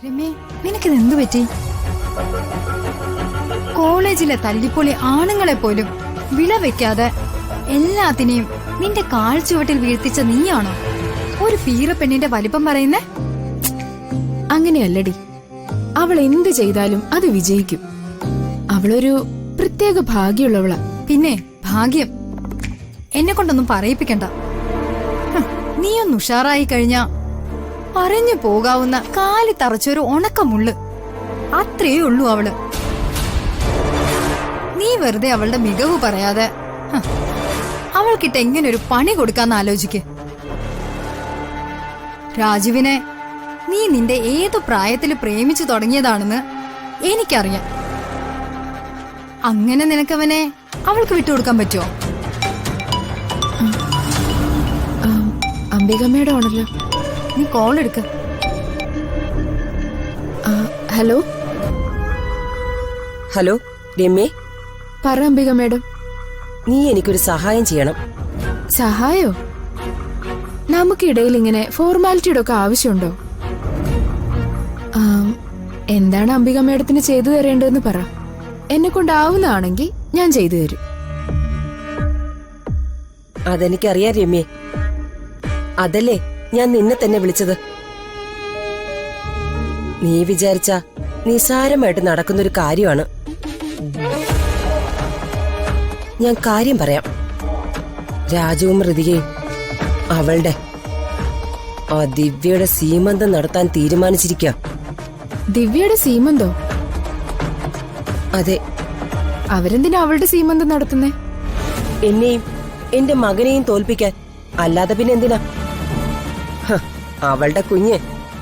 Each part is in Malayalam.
രമ്യ, നിനക്കിത് എന്തു പറ്റി? കോളേജിലെ തല്ലിപ്പൊളി ആണുങ്ങളെ പോലും വില വെക്കാതെ എല്ലാത്തിനെയും നിന്റെ കാൽച്ചുവട്ടിൽ വീഴ്ത്തിച്ച നീയാണോ ഒരു പീറപ്പെണ്ണിന്റെ വലിപ്പം പറയുന്നേ? അങ്ങനെയല്ലടി, അവൾ എന്ത് ചെയ്താലും അത് വിജയിക്കും. അവളൊരു പ്രത്യേക ഭാഗ്യമുള്ളവളാ. പിന്നെ ഭാഗ്യം എന്നെ കൊണ്ടൊന്നും പറയിപ്പിക്കണ്ട. നീയൊന്ന് ഉഷാറായി കഴിഞ്ഞാ പറഞ്ഞു പോകാവുന്ന കാലി തറച്ചൊരു ഉണക്കമുള്ളു അത്രയേ ഉള്ളൂ അവള്. നീ വെറുതെ അവളുടെ മികവ് പറയാതെ അവൾക്കിട്ട് എങ്ങനെ ഒരു പണി കൊടുക്കാന്ന് ആലോചിക്ക്. രാജുവിനെ നീ നിന്റെ ഏതു പ്രായത്തിൽ പ്രേമിച്ചു തുടങ്ങിയതാണെന്ന് എനിക്കറിയാം. അങ്ങനെ നിനക്കവനെ അവൾക്ക് വിട്ടുകൊടുക്കാൻ പറ്റുമോ? അംബികമ്മയുടെ ആണല്ലോ. നീ കോൾ എടുക്ക. ഹലോ ഹലോ രമ്യേ, പറ അംബിക മേഡം. നീ എനിക്കൊരു സഹായം ചെയ്യണം. സഹായോ? നമുക്കിടയിൽ ഇങ്ങനെ ഫോർമാലിറ്റിയുടെ ഒക്കെ ആവശ്യമുണ്ടോ? എന്താണ് അംബിക മേഡത്തിന് ചെയ്തു തരേണ്ടതെന്ന് പറ. എന്നെ കൊണ്ടാവുന്നതാണെങ്കിൽ ഞാൻ ചെയ്തു തരും. അതെനിക്കറിയാം രമ്യേ, അതല്ലേ ഞാൻ നിന്നെ തന്നെ വിളിച്ചത്. നീ വിചാരിച്ച നിസാരമായിട്ട് നടക്കുന്നൊരു കാര്യമാണ്. ഞാൻ കാര്യം പറയാം. രാജുവും ഋതികയും അവളുടെ ആ ദിവ്യയുടെ സീമന്തം നടത്താൻ തീരുമാനിച്ചിരിക്കുക. ദിവ്യയുടെ സീമന്തോ? അതെ. അവരെന്തിനാ അവളുടെ സീമന്തം നടത്തുന്നേ? എന്നെയും എന്റെ മകനെയും തോൽപ്പിക്കാൻ. അല്ലാതെ പിന്നെ എന്തിനാ? അവളുടെ കുഞ്ഞ്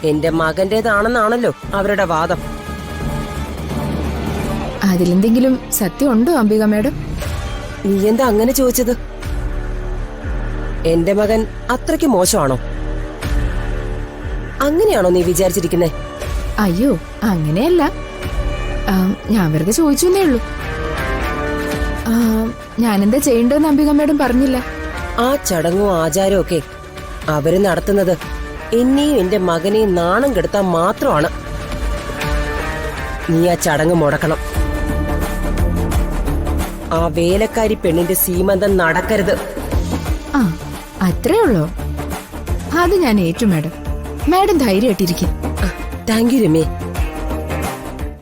എന്റെ മകന്റേതാണെന്നാണല്ലോ അവരുടെ വാദം. അതിലെന്തെങ്കിലും സത്യം ഉണ്ടോ അംബിക മേഡം? നീ എന്താ അങ്ങനെ ചോദിച്ചത്? എന്റെ മകൻ അത്രയ്ക്ക് മോശമാണോ? അങ്ങനെയാണോ നീ വിചാരിച്ചിരിക്കുന്നേ? അയ്യോ, അങ്ങനെയല്ല. ഞാൻ വെറുതെ ചോദിച്ചേ ഉള്ളൂ. ഞാനെന്താ ചെയ്യേണ്ടതെന്ന് അംബിക മേഡം പറഞ്ഞില്ല. ആ ചടങ്ങും ആചാരവും ഒക്കെ അവര് നടത്തുന്നത് എന്നെയും എന്റെ മകനെയും നാണം കെടുത്താൻ മാത്രമാണ്. നീ ആ ചടങ്ങ് മുടക്കണം. ആ വേലക്കാരി പെണ്ണിന്റെ സീമന്തം നടക്കരുത്. അത്രേ ഉള്ളോ? അത് ഞാൻ ഏറ്റു മാഡം. മാഡം ധൈര്യമായിട്ടിരിക്കും. Thank you രമ്യേ.